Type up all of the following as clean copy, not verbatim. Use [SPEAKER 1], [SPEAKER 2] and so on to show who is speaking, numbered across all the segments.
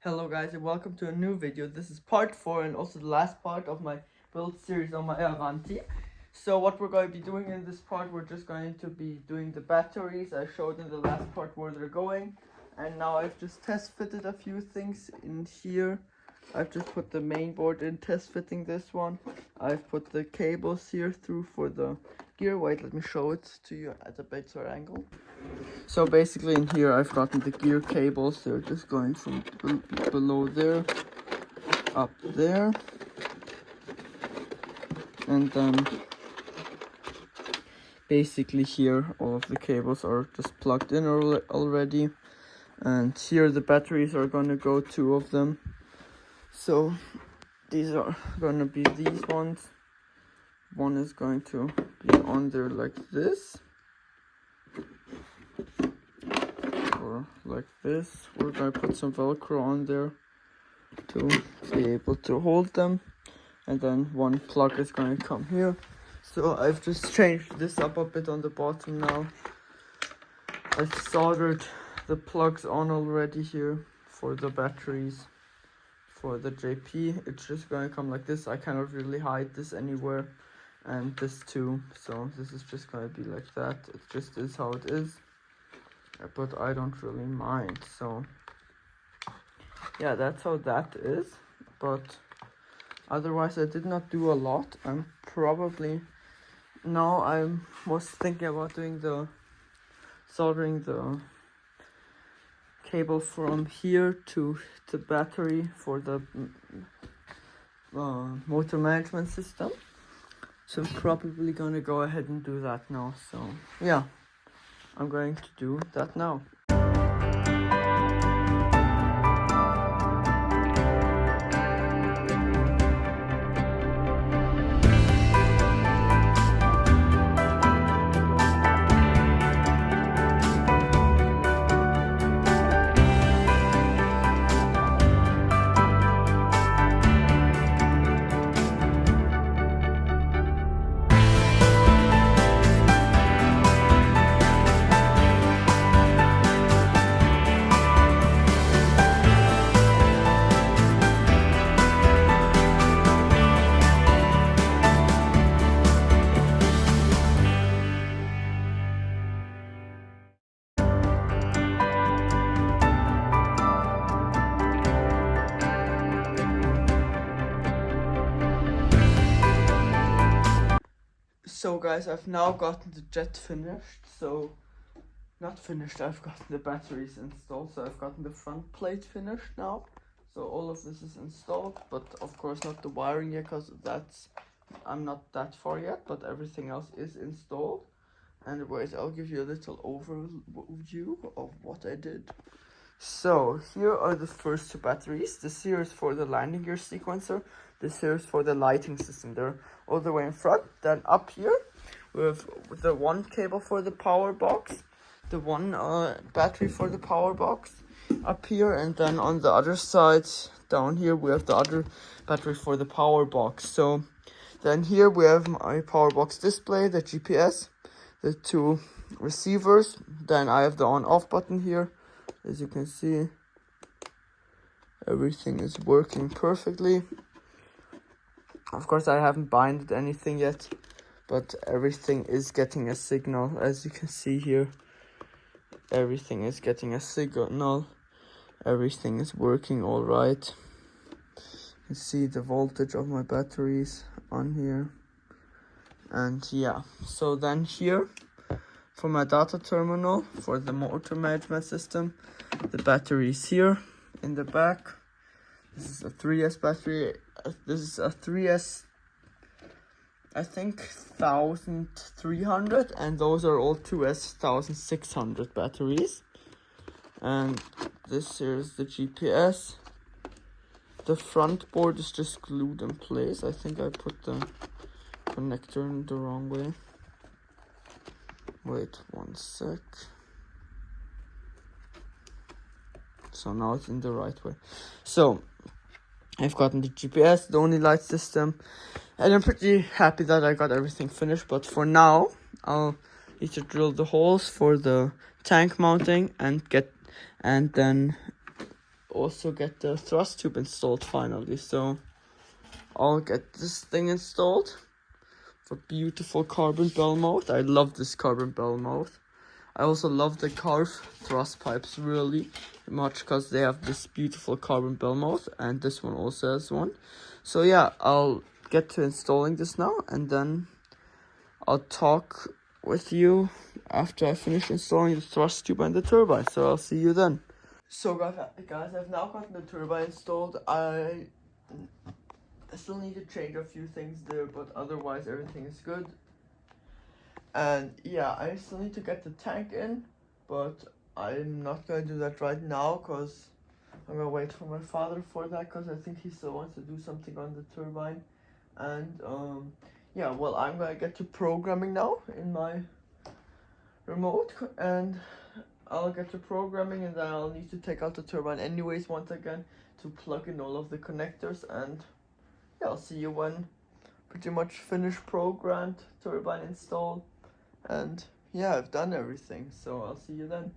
[SPEAKER 1] Hello guys and welcome to a new video. This is part 4 and also the last part of my build series on my Avanti. So what we're going to be doing in this part, we're just going to be doing the batteries. I showed in the last part where they're going, and now I've just test fitted a few things in here. I've just put the main board in, test fitting this one. I've put the cables here through for the gear. Wait, let me show it to you at a better angle. So basically in here I've gotten the gear cables. They're just going from below there up there, and then basically here all of the cables are just plugged in already, and here the batteries are gonna go, 2 of them. So these are gonna be these ones. One is going to be on there like this, or like this. We're gonna put some Velcro on there to be able to hold them, and then one plug is going to come here. So I've just changed this up a bit on the bottom now. I've soldered the plugs on already here for the batteries. For the JP, it's just going to come like this. I cannot really hide this anywhere, and this too. So this is just going to be like that. It just is how it is, but I don't really mind. So yeah, that's how that is. But otherwise I did not do a lot. I'm probably now I was thinking about doing soldering the cable from here to the battery for the motor management system. So I'm probably gonna go ahead and do that now. So yeah, I'm going to do that now. So guys, I've now gotten the jet finished. So not finished, I've gotten the batteries installed. So I've gotten the front plate finished now. So all of this is installed, but of course not the wiring yet, because I'm not that far yet, but everything else is installed. Anyways, I'll give you a little overview of what I did. So here are the first 2 batteries. This here is for the landing gear sequencer. This here is for the lighting system. They're all the way in front. Then up here we have the one cable for the power box, the one battery for the power box up here, and then on the other side down here we have the other battery for the power box. So then here we have my power box display, the GPS, the 2 receivers. Then I have the on-off button here. As you can see, everything is working perfectly. Of course, I haven't binded anything yet, but everything is getting a signal. As you can see here, everything is getting a signal. Everything is working all right. You can see the voltage of my batteries on here. And yeah, so then here, for my data terminal for the motor management system, the battery is here in the back. This is a 3S battery. This is a 3S, I think 1300, and those are all 2S 1600 batteries. And this here is the GPS. The front board is just glued in place. I think I put the connector in the wrong way. Wait 1 sec. So now it's in the right way. So I've gotten the GPS, the only light system, and I'm pretty happy that I got everything finished. But for now, I'll need to drill the holes for the tank mounting and then also get the thrust tube installed finally. So I'll get this thing installed for beautiful carbon bell mouth. I love this carbon bell mouth. I also love the carve thrust pipes really much because they have this beautiful carbon bell mouth, and this one also has one. So yeah, I'll get to installing this now, and then I'll talk with you after I finish installing the thrust tube and the turbine. So I'll see you then. So guys, I've now gotten the turbine installed. I still need to change a few things there, but otherwise everything is good. And yeah, I still need to get the tank in, but I'm not going to do that right now because I'm going to wait for my father for that, because I think he still wants to do something on the turbine. And yeah, well, I'm going to get to programming now in my remote, and I'll get to programming, and then I'll need to take out the turbine anyways once again to plug in all of the connectors. And yeah, I'll see you when pretty much finished, programmed, turbine installed, and yeah, I've done everything, so I'll see you then.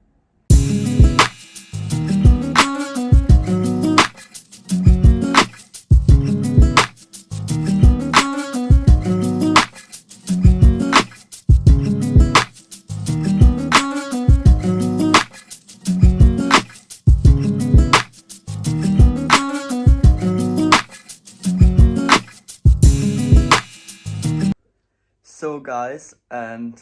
[SPEAKER 1] So guys, and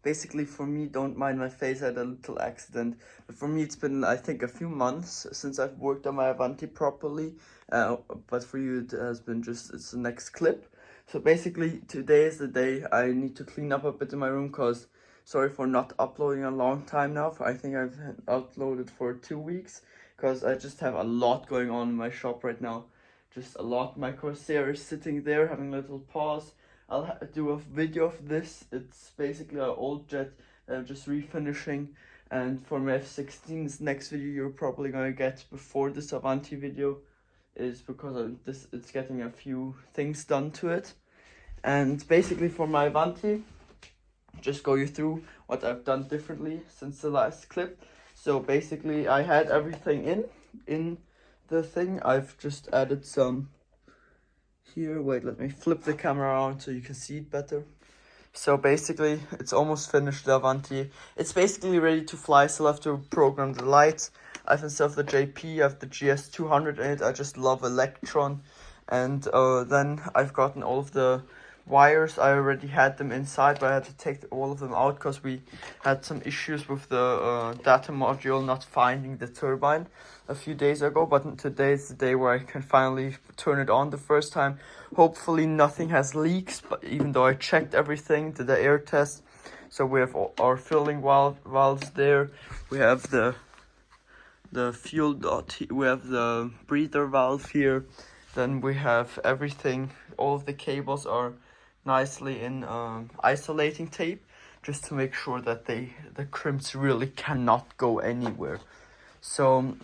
[SPEAKER 1] basically for me, don't mind my face, I had a little accident, but for me it's been, I think, a few months since I've worked on my Avanti properly, but for you it has been just, it's the next clip. So basically today is the day I need to clean up a bit in my room, because sorry for not uploading a long time now. I think I've uploaded for 2 weeks because I just have a lot going on in my shop right now. Just a lot. My Corsair is sitting there having a little pause. I'll do a video of this. It's basically an old jet that I'm just refinishing. And for my F-16, this next video you're probably gonna get before this Avanti video is because of this, it's getting a few things done to it. And basically for my Avanti, just go you through what I've done differently since the last clip. So basically I had everything in the thing. I've just added some here. Wait, let me flip the camera around so you can see it better. So basically it's almost finished, the Avanti. It's basically ready to fly. Still have to program the lights. I've installed the JP, I have the GS200 in it. I just love Electron. And then I've gotten all of the wires. I already had them inside, but I had to take all of them out because we had some issues with the data module not finding the turbine a few days ago. But today is the day where I can finally turn it on the first time. Hopefully nothing has leaks, but even though I checked everything, did the air test. So we have our filling valves there. We have the fuel dot, we have the breather valve here. Then we have everything, all of the cables are nicely in isolating tape, just to make sure that the crimps really cannot go anywhere. So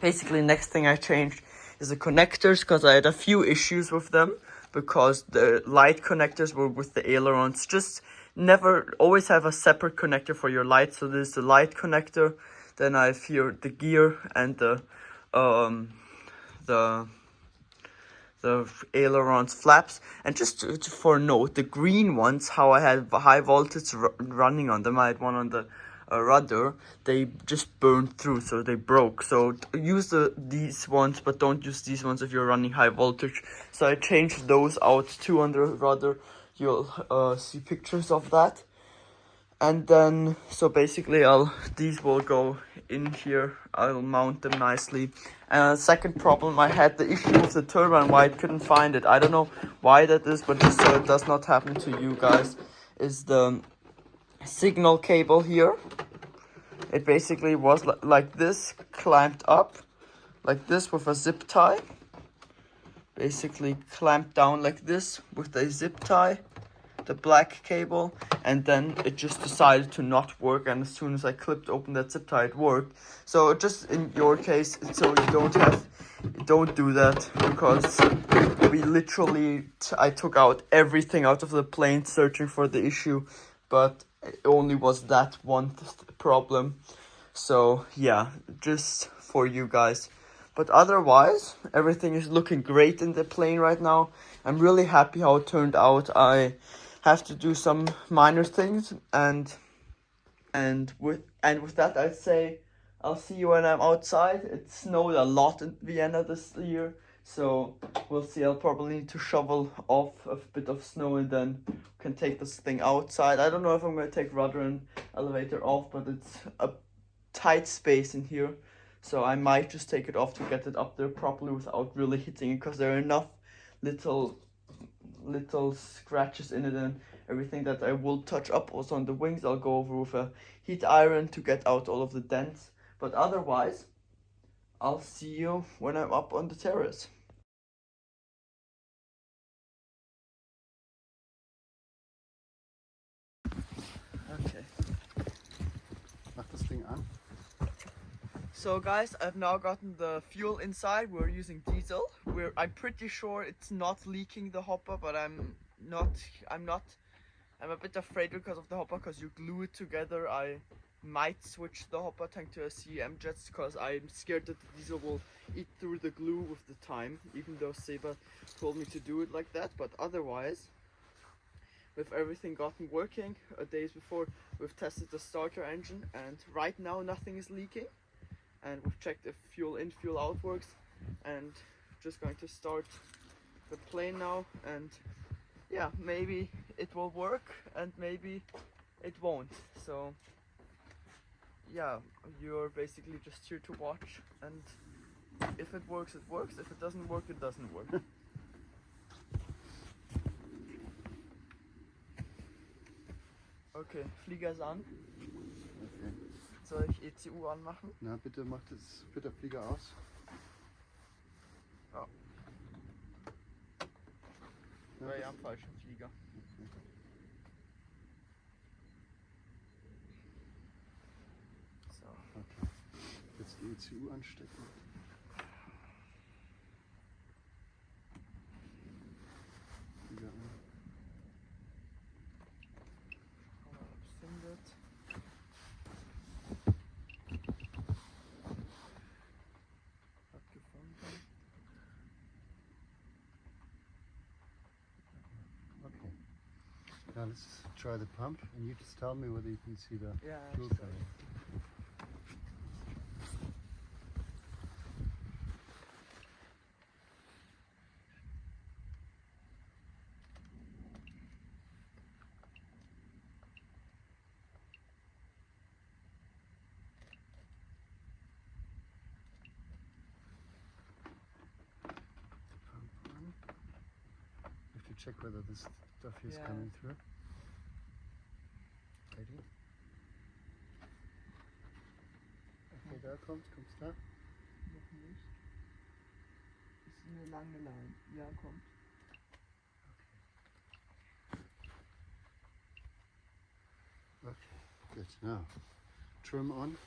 [SPEAKER 1] basically next thing I changed is the connectors, because I had a few issues with them, because the light connectors were with the ailerons. Just never, always have a separate connector for your light. So there's the light connector, then I have here the gear and the ailerons flaps. And just for a note, the green ones, how I had high voltage running on them, I had one on the rudder, they just burned through, so they broke. So use these ones, but don't use these ones if you're running high voltage. So I changed those out too on the rudder. You'll see pictures of that. And then, so basically these will go in here. I'll mount them nicely. And second problem, I had the issue with the turbine, why I couldn't find it. I don't know why that is, but just so it does not happen to you guys, is the signal cable here. It basically was like this, clamped up like this with a zip tie. Basically clamped down like this with a zip tie, the black cable, and then it just decided to not work, and as soon as I clipped open that zip tie, it worked. So just in your case, so you don't do that, because we literally, I took out everything out of the plane searching for the issue, but it only was that one problem. So yeah, just for you guys. But otherwise, everything is looking great in the plane right now. I'm really happy how it turned out. I have to do some minor things, and with that, I'd say I'll see you when I'm outside. It snowed a lot in Vienna this year, so we'll see. I'll probably need to shovel off a bit of snow and then can take this thing outside. I don't know if I'm gonna take rudder and elevator off, but it's a tight space in here, so I might just take it off to get it up there properly without really hitting it, because there are enough little scratches in it and everything that I will touch up. Also on the wings, I'll go over with a heat iron to get out all of the dents. But otherwise, I'll see you when I'm up on the terrace. Okay.
[SPEAKER 2] Mach das Ding an.
[SPEAKER 1] So guys, I've now gotten the fuel inside. We're using diesel. I'm pretty sure it's not leaking the hopper, but I'm a bit afraid because of the hopper, because you glue it together. I might switch the hopper tank to a CM just because I'm scared that the diesel will eat through the glue with the time, even though Seba told me to do it like that. But otherwise, with everything gotten working days before, we've tested the starter engine, and right now nothing is leaking. And we've checked if fuel in, fuel out works, and just going to start the plane now. And yeah, maybe it will work and maybe it won't. So yeah, you're basically just here to watch, and if it works, it works. If it doesn't work, it doesn't work. Okay, Flieger ist an.
[SPEAKER 2] Okay.
[SPEAKER 1] Soll ich ECU anmachen?
[SPEAKER 2] Na, bitte mach das, bitte Flieger aus.
[SPEAKER 1] Ja.
[SPEAKER 2] Ja,
[SPEAKER 1] War ja am falschen Flieger.
[SPEAKER 2] Okay.
[SPEAKER 1] So.
[SPEAKER 2] Okay. Jetzt die ECU anstecken. Flieger an.
[SPEAKER 1] Schauen wir mal, ob es zündet. Hat gefunden.
[SPEAKER 2] Okay. Now let's try the pump, and you just tell me whether you can see the
[SPEAKER 1] Yeah,
[SPEAKER 2] fuel
[SPEAKER 1] sure.
[SPEAKER 2] coming. Pump on. You have to check whether this stuff is
[SPEAKER 1] Yeah.
[SPEAKER 2] coming through. Ready? Okay, da kommt's da?
[SPEAKER 1] Noch nicht. Ist eine lange Line. Ja, kommt.
[SPEAKER 2] Okay, good. Now, trim on.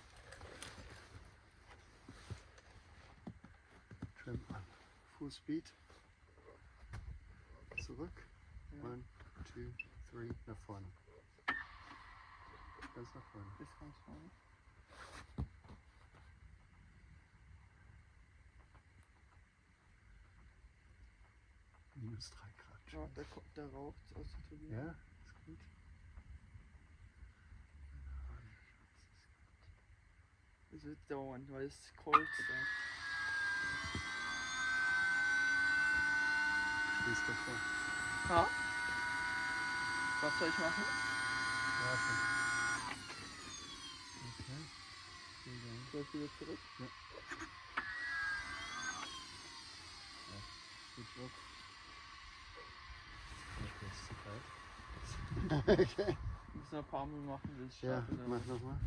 [SPEAKER 2] Trim on. Full speed. Zurück.
[SPEAKER 1] Ja.
[SPEAKER 2] 1, 2, 3, nach vorne. Ganz nach vorne.
[SPEAKER 1] Bis ganz vorne.
[SPEAKER 2] Minus 3 Grad.
[SPEAKER 1] Ja, der raucht aus der Turbine.
[SPEAKER 2] Ja, ist gut.
[SPEAKER 1] Es wird dauern, weil es ist kalt da.
[SPEAKER 2] Schließ davor.
[SPEAKER 1] Ha? Was soll ich machen?
[SPEAKER 2] Warte. Okay.
[SPEAKER 1] Soll ich wieder zurück?
[SPEAKER 2] Ja. Gut Druck. Okay, ist zu kalt. Okay.
[SPEAKER 1] Ich muss noch ein paar Mal machen, bis ich
[SPEAKER 2] Ja,
[SPEAKER 1] schaffe.
[SPEAKER 2] mach nochmal.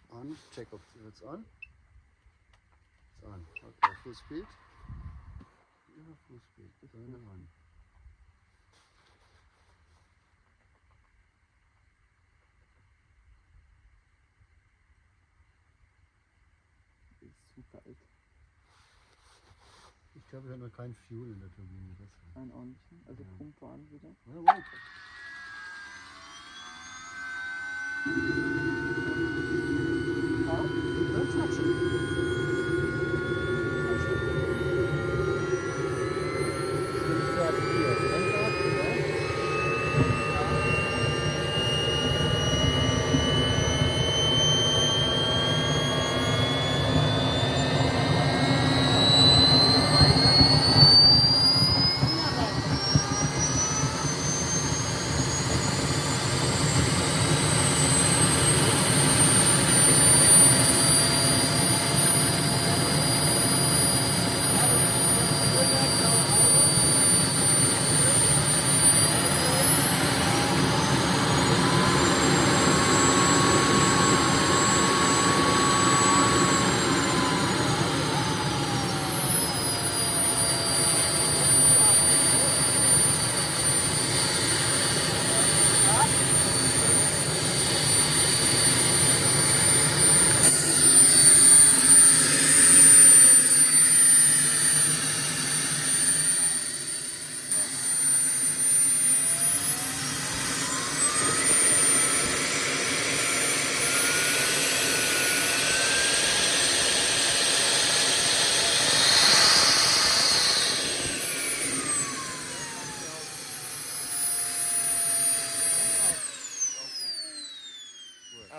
[SPEAKER 2] On. Check ob it's on. It's on. Okay, full speed. Ja, full speed. Turn it on.
[SPEAKER 1] Ist zu kalt.
[SPEAKER 2] Ich glaube, wir haben noch kein Fuel in der Turbine.
[SPEAKER 1] Ein ordentlichen. Also
[SPEAKER 2] Ja.
[SPEAKER 1] Pumpe an wieder.
[SPEAKER 2] Well, wait.
[SPEAKER 1] Ha?
[SPEAKER 2] That's not so.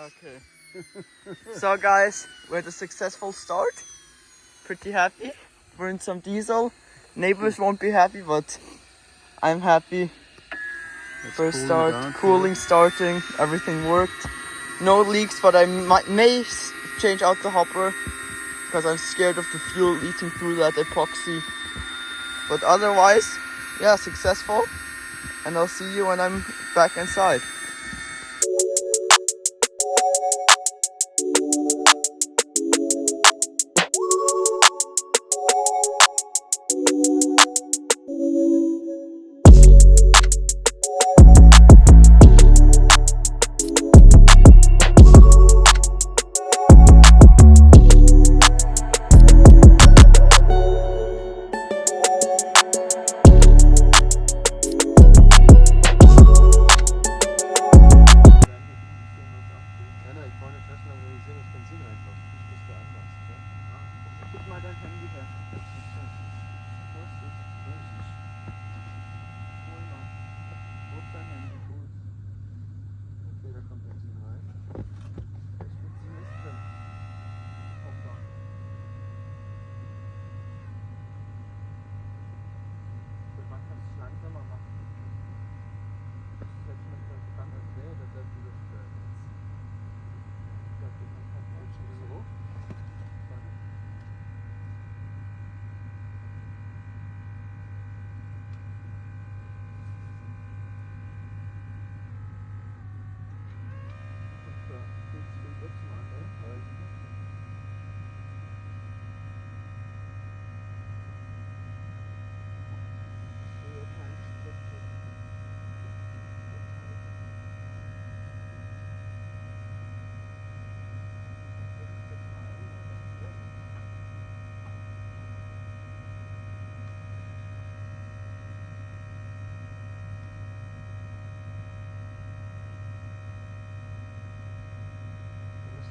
[SPEAKER 1] Okay. So guys, we had a successful start. Pretty happy. Burned some diesel. Neighbors won't be happy, but I'm happy. First start, cooling, starting, everything worked. No leaks, but I may change out the hopper because I'm scared of the fuel leaking through that epoxy. But otherwise, yeah, successful. And I'll see you when I'm back inside.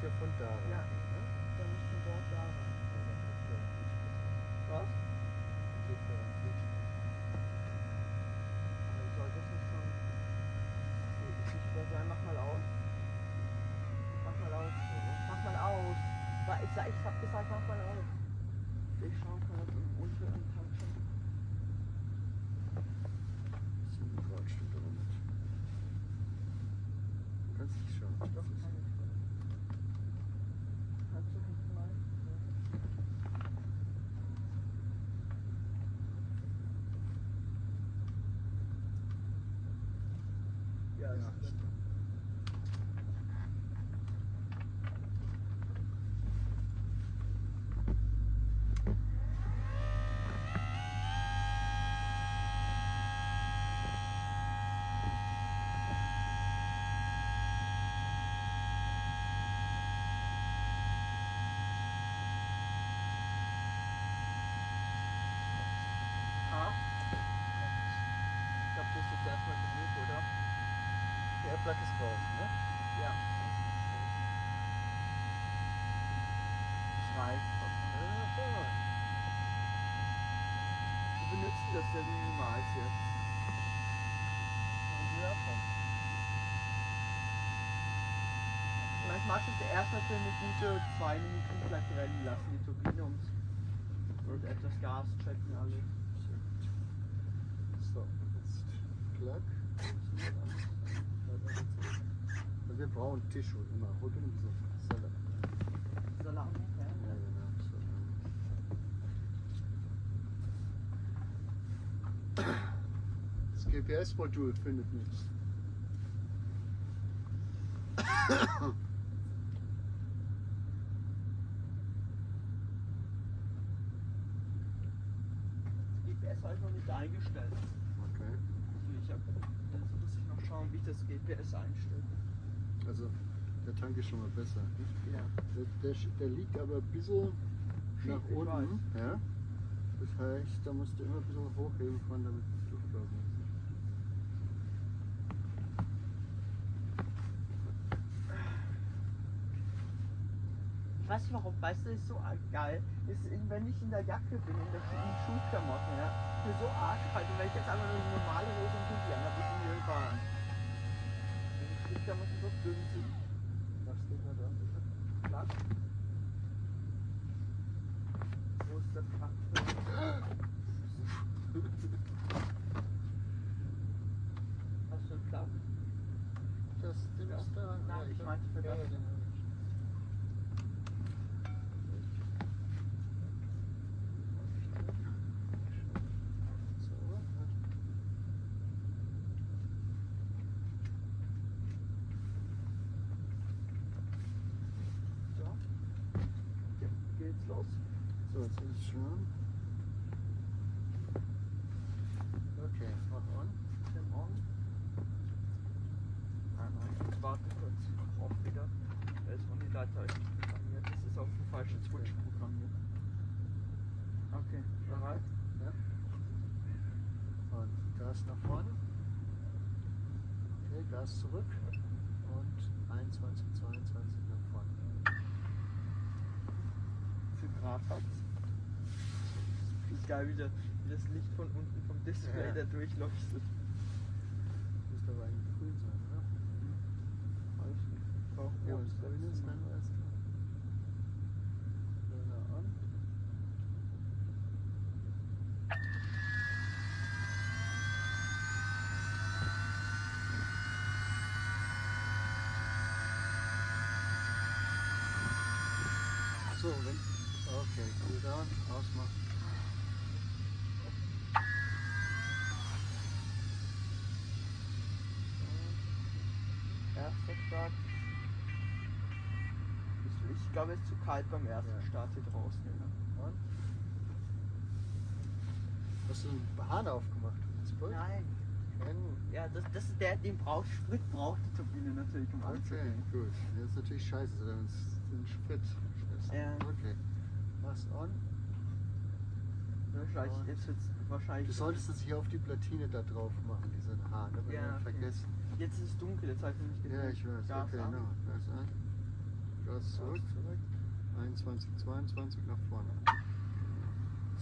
[SPEAKER 2] Hier von da rein.
[SPEAKER 1] Ja, dann musst du dort da rein. Was?
[SPEAKER 2] Geht da rein.
[SPEAKER 1] Soll das nicht schon sichtbar sein? Mach mal aus. Mach mal aus. Mach mal aus. Ich hab gesagt, mach mal aus. Ich schau mal auf den unteren Tank schon.
[SPEAKER 2] 7 Grad stimmt aber nicht. Du kannst nicht schauen.
[SPEAKER 1] Doch, kann ich. Kannst du nicht mal? Ja,
[SPEAKER 2] Ja,
[SPEAKER 1] ist
[SPEAKER 2] ist
[SPEAKER 1] Ich glaube, das ist erstmal genug, oder?
[SPEAKER 2] Der Airplug ist draußen, ne?
[SPEAKER 1] Ja. Schreit. Wir benutzen das ja niemals jetzt. Vielleicht magst du es erstmal für eine gute 2 Minuten vielleicht rennen lassen, die Turbine und etwas Gas checken alles.
[SPEAKER 2] So, jetzt Plug. Wir brauchen Tischu immer. Hol bitte ein bisschen Salat.
[SPEAKER 1] Salat, ja.
[SPEAKER 2] Ja, genau. Das GPS-Modul findet nichts.
[SPEAKER 1] GPS habe ich noch nicht eingestellt.
[SPEAKER 2] Okay.
[SPEAKER 1] Jetzt muss ich noch schauen, wie ich das GPS einstelle.
[SPEAKER 2] Also der Tank ist schon mal besser. Nicht?
[SPEAKER 1] Ja.
[SPEAKER 2] Der liegt aber ein bisschen nach
[SPEAKER 1] Ich
[SPEAKER 2] unten. Ja? Das heißt, da musst du immer ein bisschen hochheben fahren, damit es durchblasen ist.
[SPEAKER 1] Ich weiß nicht warum, weißt du, das ist so geil. Ist, wenn ich in der Jacke bin, in Schuhklamotten, ja, mir so arschkalt. Und wenn ich jetzt einfach nur eine normale Hose und Hoodie an, dann bin ich in der Bahn. Wenn die Schuhklamotten so dünn sind.
[SPEAKER 2] Machst geht nicht an.
[SPEAKER 1] Plug. Wo ist der Plug? Was für ein Plug?
[SPEAKER 2] Den ist da.
[SPEAKER 1] Nein, ich meinte für
[SPEAKER 2] ja,
[SPEAKER 1] das.
[SPEAKER 2] den habe ich. So,
[SPEAKER 1] So. Ja, geht's los.
[SPEAKER 2] so, jetzt ist es schon. Okay, mach an.
[SPEAKER 1] Tim on. Nein, jetzt warte kurz. Auf wieder. Da ist Unileiter nicht programmiert. Das ist auf den falschen Switch programmiert. Okay, bereit?
[SPEAKER 2] Ja. Und Gas nach vorne. Okay, Gas zurück. Und 21, 22 nach vorne.
[SPEAKER 1] Wie viel Grad hat's? Wie geil, wie das Licht von unten vom Display
[SPEAKER 2] Ja.
[SPEAKER 1] da durchleuchtet.
[SPEAKER 2] Müsste aber eigentlich grün sein, oder?
[SPEAKER 1] Auch
[SPEAKER 2] Ja,
[SPEAKER 1] rot,
[SPEAKER 2] wenn es grün ist, dann weißt du. Burner an. So, wenn. Okay, cool down, ausmachen.
[SPEAKER 1] Erster Start. Ich glaube, es ist zu kalt beim ersten
[SPEAKER 2] Ja.
[SPEAKER 1] Start hier draußen.
[SPEAKER 2] Und? Hast du einen Hahn aufgemacht?
[SPEAKER 1] Nein.
[SPEAKER 2] Keinen?
[SPEAKER 1] Ja, das ist der, den braucht Sprit braucht die Turbine natürlich, um
[SPEAKER 2] Okay,
[SPEAKER 1] anzugehen.
[SPEAKER 2] gut. Das ist natürlich scheiße, wenn es den Sprit schmeißt.
[SPEAKER 1] Ja.
[SPEAKER 2] Okay. Mach's on.
[SPEAKER 1] Wahrscheinlich, jetzt wird's wahrscheinlich.
[SPEAKER 2] Du solltest es hier auf die Platine da drauf machen, diesen Hahn, aber
[SPEAKER 1] Ja,
[SPEAKER 2] wir
[SPEAKER 1] okay.
[SPEAKER 2] vergessen.
[SPEAKER 1] Jetzt ist es dunkel, jetzt habe ich nicht gesehen.
[SPEAKER 2] Ja, ich weiß.
[SPEAKER 1] Gas
[SPEAKER 2] Okay,
[SPEAKER 1] an.
[SPEAKER 2] genau. Gas an. Gas zurück. 21, 22 nach vorne.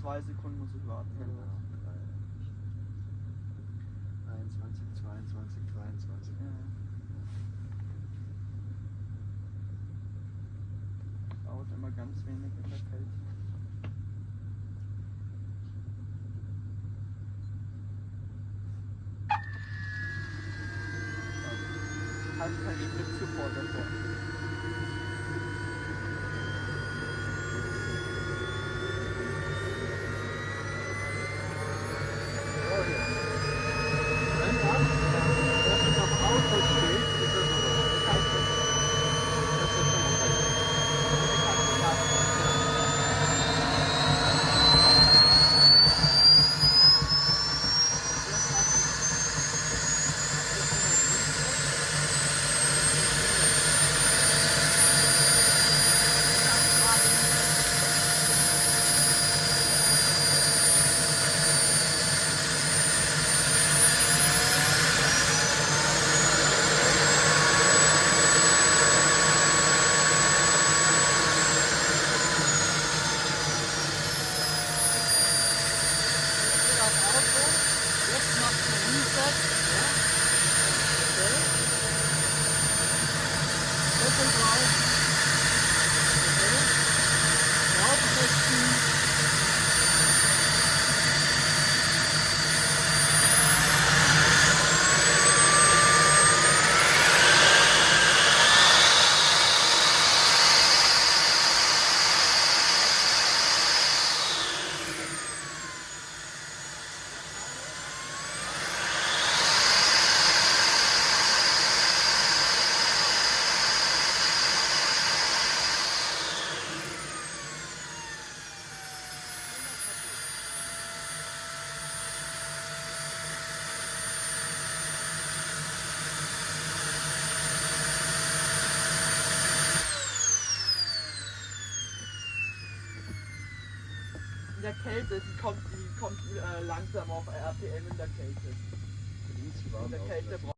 [SPEAKER 1] 2 Sekunden muss ich warten.
[SPEAKER 2] Genau. 21, 22, 23.
[SPEAKER 1] Ja. Dauert immer ganz wenig in der Kälte. Halt kein Spritzufuhr davor.
[SPEAKER 2] Wenn dann, dass es auf Auto steht, ist das aber. Das ist schon okay. Jetzt machst du Reset. Ja? Okay. Deckel drauf. Okay. Draufsetzen.
[SPEAKER 1] In der Kälte, die kommt langsam auf RPM in der Kälte. In der Kälte braucht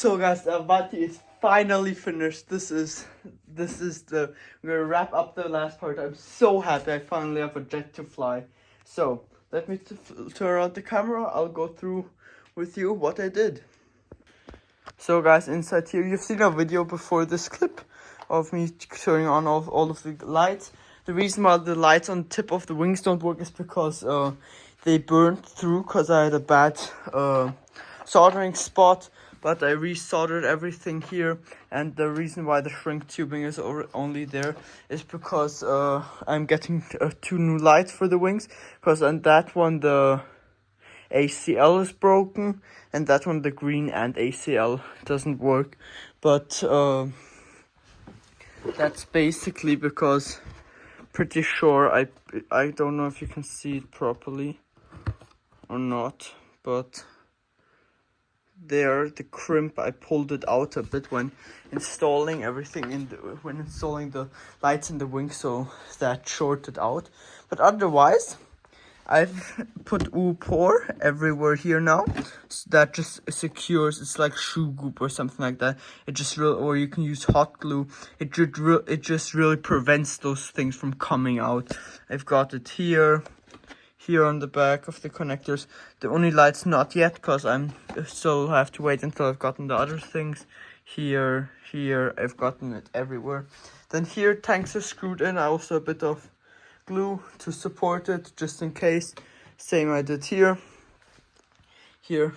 [SPEAKER 1] So guys, the avanti is finally finished. This is the, we're gonna wrap up the last part. I'm so happy I finally have a jet to fly. So let me turn on the camera. I'll go through with you what I did. So guys, inside here, you've seen a video before this clip of me turning on all of the lights. The reason why the lights on the tip of the wings don't work is because they burned through because I had a bad soldering spot. But I resoldered everything here, and the reason why the shrink tubing is only there is because I'm getting 2 new lights for the wings. Because on that one the ACL is broken, and that one the green and ACL doesn't work. But that's basically because, pretty sure, I don't know if you can see it properly or not, but there, the crimp, I pulled it out a bit when installing everything when installing the lights in the wing, so that shorted out. But otherwise, I've put pour everywhere here now, so that just secures. It's like shoe goop or something like that. It just or you can use hot glue. It just really prevents those things from coming out. I've got it here on the back of the connectors. The only lights not yet, because I'm still have to wait until I've gotten the other things. Here, I've gotten it everywhere. Then here, tanks are screwed in. I also a bit of glue to support it, just in case. Same I did here. Here,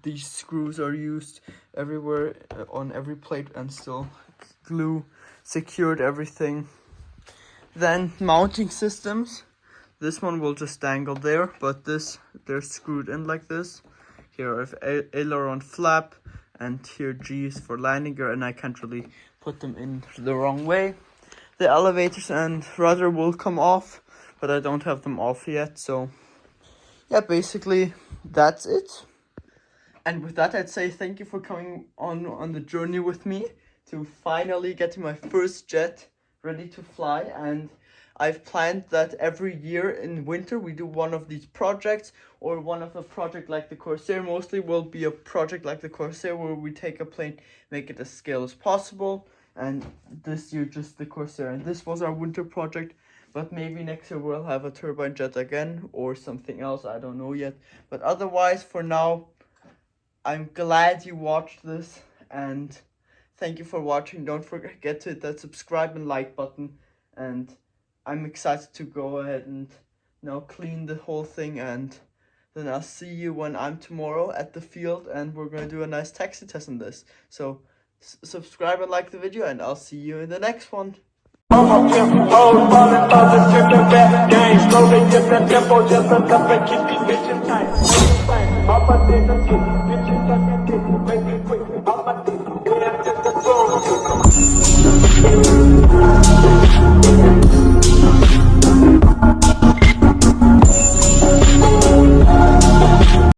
[SPEAKER 1] these screws are used everywhere on every plate, and still glue secured everything. Then mounting systems. This one will just dangle there, but they're screwed in like this. Here I have aileron flap, and here G is for landing gear, and I can't really put them in the wrong way. The elevators and rudder will come off, but I don't have them off yet, so yeah, basically that's it. And with that, I'd say thank you for coming on the journey with me to finally getting my first jet ready to fly. And I've planned that every year in winter we do one of these projects, or one of a project like the Corsair. Mostly will be a project like the Corsair where we take a plane, make it as scale as possible. And this year just the Corsair, and this was our winter project. But maybe next year we'll have a turbine jet again or something else, I don't know yet. But otherwise, for now, I'm glad you watched this, and thank you for watching. Don't forget to hit that subscribe and like button, and I'm excited to go ahead and now clean the whole thing, and then I'll see you when I'm tomorrow at the field, and we're going to do a nice taxi test on this. So subscribe and like the video, and I'll see you in the next one. Slowly get that tempo, just a cup and keep these bitches tight.